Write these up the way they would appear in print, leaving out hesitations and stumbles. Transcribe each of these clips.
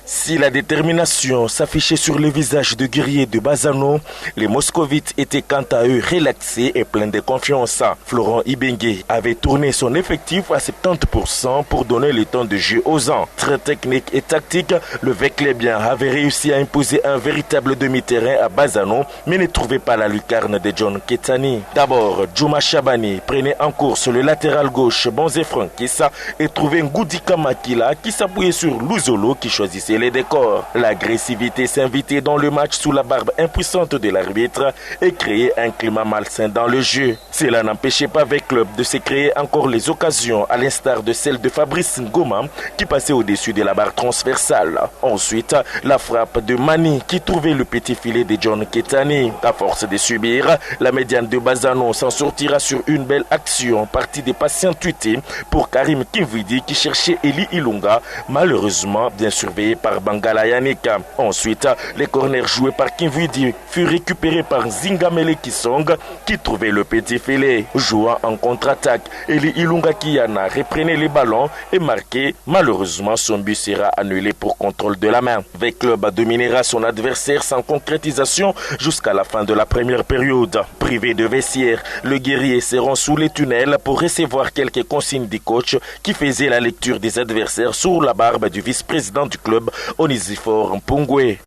Si la détermination s'affichait sur le visage de guerriers de Bazano, les moscovites étaient quant à eux relaxés et pleins de confiance. Florent Ibenge avait tourné son effectif à 70% pour donner le temps de jeu aux ans. Très technique et tactique, le Veclébien avait réussi à imposer un véritable demi-terrain à Bazano, mais ne trouvait pas la lucarne de John Ketani. D'abord, Djouma Chabani prenait en course le latéral gauche Bonze Frankissa et trouvait Ngoudi Kamakila qui s'appuyait sur Luzolo qui choisissait les décors. L'agressivité s'invitait dans le match sous la barbe impuissante de l'arbitre et créait un climat malsain dans le jeu. Cela n'empêchait pas avec club de se créer encore les occasions à l'instar de celle de Fabrice Ngoma qui passait au-dessus de la barre transversale. Ensuite, la frappe de Mani qui trouvait le petit filet de John Ketani. À force de subir, la médiane de Bazano s'en sortira sur une belle action partie des patients tutés pour Karim Kinvidi qui cherchait Eli Ilunga, malheureusement bien surveillé par Bangala Yannick. Ensuite, les corners joués par Kinvidi furent récupérés par Zingamele Kisong qui trouvait le petit filet. Jouant en contre-attaque, Eli Ilunga Kiyana reprenait les ballons et marquait. Malheureusement, son but sera annulé pour contrôle de la main. Veclub dominera son adversaire sans concrétisation jusqu'à la fin de la première période. Privé de vestiaire, le guerrier se rend sous les tunnels pour recevoir quelques consignes du coach qui faisait la lecture des adversaires sur la barbe du vice-président du club, Onisifor Mpungwe.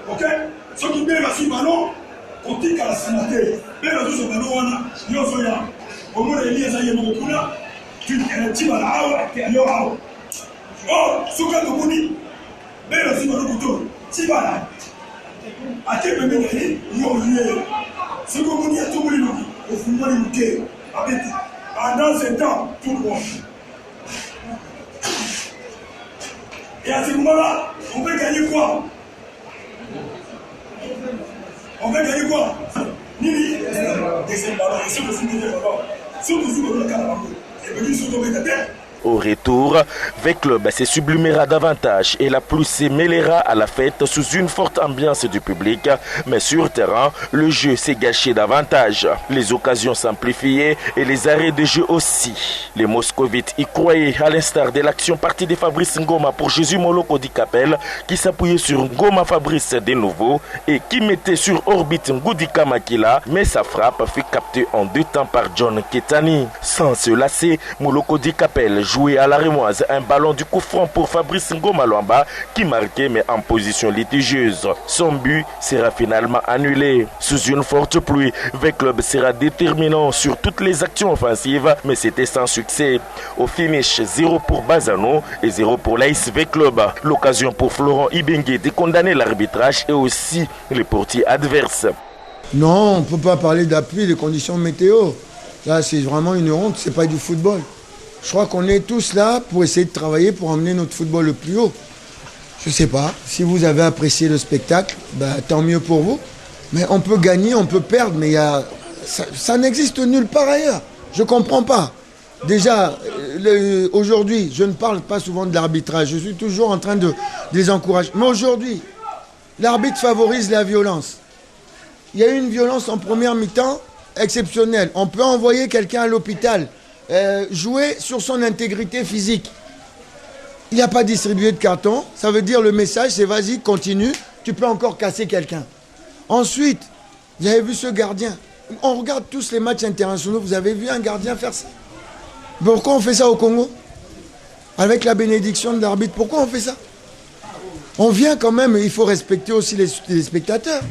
Ok, ce qui met la ballon, on dit qu'à la santé, mais la douce ballon, on a, au moins les liens à Yamokuna, tu vas là, tu es là. Oh, ce que tu dis, mais la ballon, tu vas là. À quel moment il y a ce que vous dites, tout le monde, au fond de pendant ce temps, tout le monde. Et à ce moment-là, on peut gagner quoi? On va gagner quoi? Nini, deuxième ballon, et si vous foutez le ballon, si vous foutez le ballon, et puis vous tombez la tête. Au retour, Veclub se sublimera davantage et la pluie se mêlera à la fête sous une forte ambiance du public. Mais sur terrain, le jeu s'est gâché davantage. Les occasions s'amplifiaient et les arrêts de jeu aussi. Les moscovites y croyaient à l'instar de l'action partie de Fabrice Ngoma pour Jésus Moloko Di Capel qui s'appuyait sur Ngoma Fabrice de nouveau et qui mettait sur orbite Ngoudi Kamakila, mais sa frappe fut captée en 2 temps par John Ketani. Sans se lasser, Moloko Di Capel joué à la rémoise un ballon du coup franc pour Fabrice Ngoma Luamba qui marquait mais en position litigieuse. Son but sera finalement annulé. Sous une forte pluie, Veclub sera déterminant sur toutes les actions offensives mais c'était sans succès. Au finish, 0 pour Bazano et 0 pour l'AS Veclub. L'occasion pour Florent Ibenge de condamner l'arbitrage et aussi les portiers adverses. Non, on ne peut pas parler d'appui des conditions météo. Là, c'est vraiment une honte, c'est pas du football. Je crois qu'on est tous là pour essayer de travailler pour emmener notre football le plus haut. Je ne sais pas, si vous avez apprécié le spectacle, tant mieux pour vous. Mais on peut gagner, on peut perdre, mais ça n'existe nulle part ailleurs. Je ne comprends pas. Déjà, aujourd'hui, je ne parle pas souvent de l'arbitrage. Je suis toujours en train de les encourager. Mais aujourd'hui, l'arbitre favorise la violence. Il y a eu une violence en première mi-temps exceptionnelle. On peut envoyer quelqu'un à l'hôpital. Jouer sur son intégrité physique. Il n'y a pas distribué de carton. Ça veut dire le message, c'est vas-y, continue. Tu peux encore casser quelqu'un. Ensuite, vous avez vu ce gardien. On regarde tous les matchs internationaux. Vous avez vu un gardien faire ça? Pourquoi on fait ça au Congo? Avec la bénédiction de l'arbitre. Pourquoi on fait ça? On vient quand même, il faut respecter aussi les spectateurs.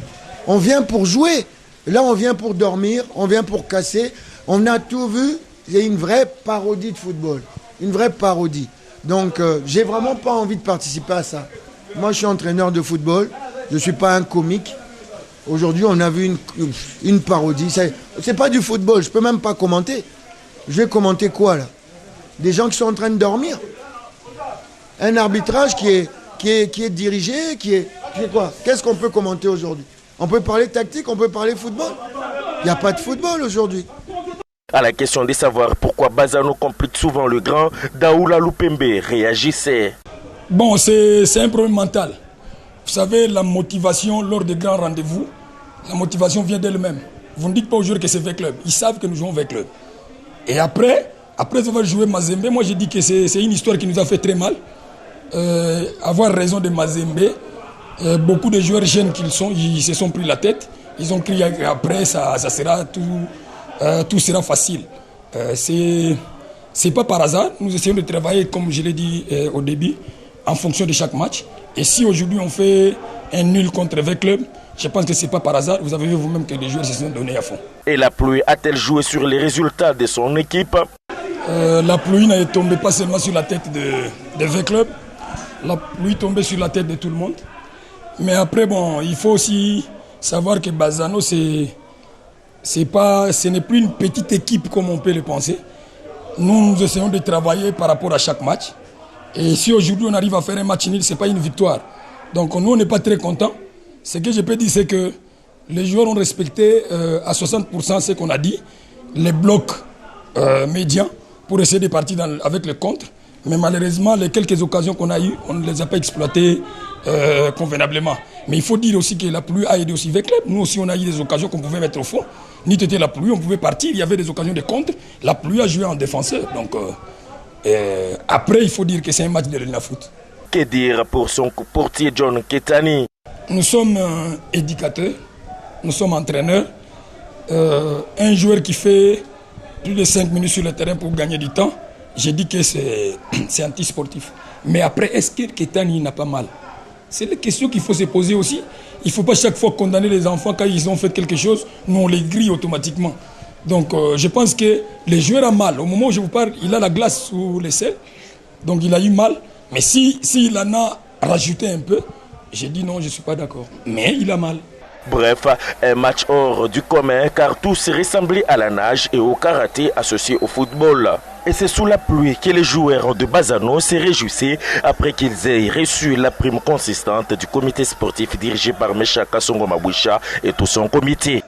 On vient pour jouer. Là, on vient pour dormir. On vient pour casser. On a tout vu. C'est une vraie parodie de football. Une vraie parodie. Donc, j'ai vraiment pas envie de participer à ça. Moi, je suis entraîneur de football. Je ne suis pas un comique. Aujourd'hui, on a vu une parodie. C'est pas du football. Je peux même pas commenter. Je vais commenter quoi, là? Des gens qui sont en train de dormir. Un arbitrage qui est dirigé, qui est quoi? Qu'est-ce qu'on peut commenter aujourd'hui? On peut parler tactique, on peut parler football. Il n'y a pas de football aujourd'hui. À la question de savoir pourquoi Bazano complique souvent le grand, Daoula Lupembe réagissait. Bon, c'est un problème mental. Vous savez, la motivation lors des grands rendez-vous, la motivation vient d'elle-même. Vous ne dites pas aujourd'hui que c'est Veclub. Ils savent que nous jouons Veclub. Et après avoir joué Mazembe, moi j'ai dit que c'est une histoire qui nous a fait très mal. avoir raison de Mazembe. Beaucoup de joueurs jeunes qu'ils sont, ils se sont pris la tête. Ils ont crié qu'après, ça sera tout sera facile. C'est pas par hasard. Nous essayons de travailler, comme je l'ai dit au début, en fonction de chaque match. Et si aujourd'hui on fait un nul contre 20 clubs, je pense que ce n'est pas par hasard. Vous avez vu vous-même que les joueurs se sont donnés à fond. Et la pluie a-t-elle joué sur les résultats de son équipe? La pluie n'est tombée pas seulement sur la tête de 20 clubs. La pluie tombée sur la tête de tout le monde. Mais après, bon, il faut aussi savoir que Bazzano, ce n'est plus une petite équipe comme on peut le penser. Nous essayons de travailler par rapport à chaque match. Et si aujourd'hui on arrive à faire un match nul, ce n'est pas une victoire. Donc nous, on n'est pas très contents. Ce que je peux dire, c'est que les joueurs ont respecté à 60% ce qu'on a dit, les blocs médians, pour essayer de partir avec le contre. Mais malheureusement, les quelques occasions qu'on a eues, on ne les a pas exploitées convenablement. Mais il faut dire aussi que la pluie a aidé aussi avec club. Nous aussi, on a eu des occasions qu'on pouvait mettre au fond. Ni était la pluie, on pouvait partir. Il y avait des occasions de contre. La pluie a joué en défenseur. Donc après, il faut dire que c'est un match de l'Arena Foot. Que dire pour son portier John Ketani? Nous sommes éducateurs, nous sommes entraîneurs. Un joueur qui fait plus de 5 minutes sur le terrain pour gagner du temps, j'ai dit que c'est anti-sportif. Mais après, est-ce que Ketani n'a pas mal? C'est la question qu'il faut se poser aussi. Il ne faut pas chaque fois condamner les enfants quand ils ont fait quelque chose. Nous, on les grille automatiquement. Donc, je pense que le joueur a mal. Au moment où je vous parle, il a la glace sous les selles. Donc, il a eu mal. Mais s'il en a rajouté un peu, j'ai dit non, je ne suis pas d'accord. Mais il a mal. Bref, un match hors du commun car tout se ressemblait à la nage et au karaté associé au football. Et c'est sous la pluie que les joueurs de Bazzano se réjouissaient après qu'ils aient reçu la prime consistante du comité sportif dirigé par Mecha Kassongo Maboucha et tout son comité.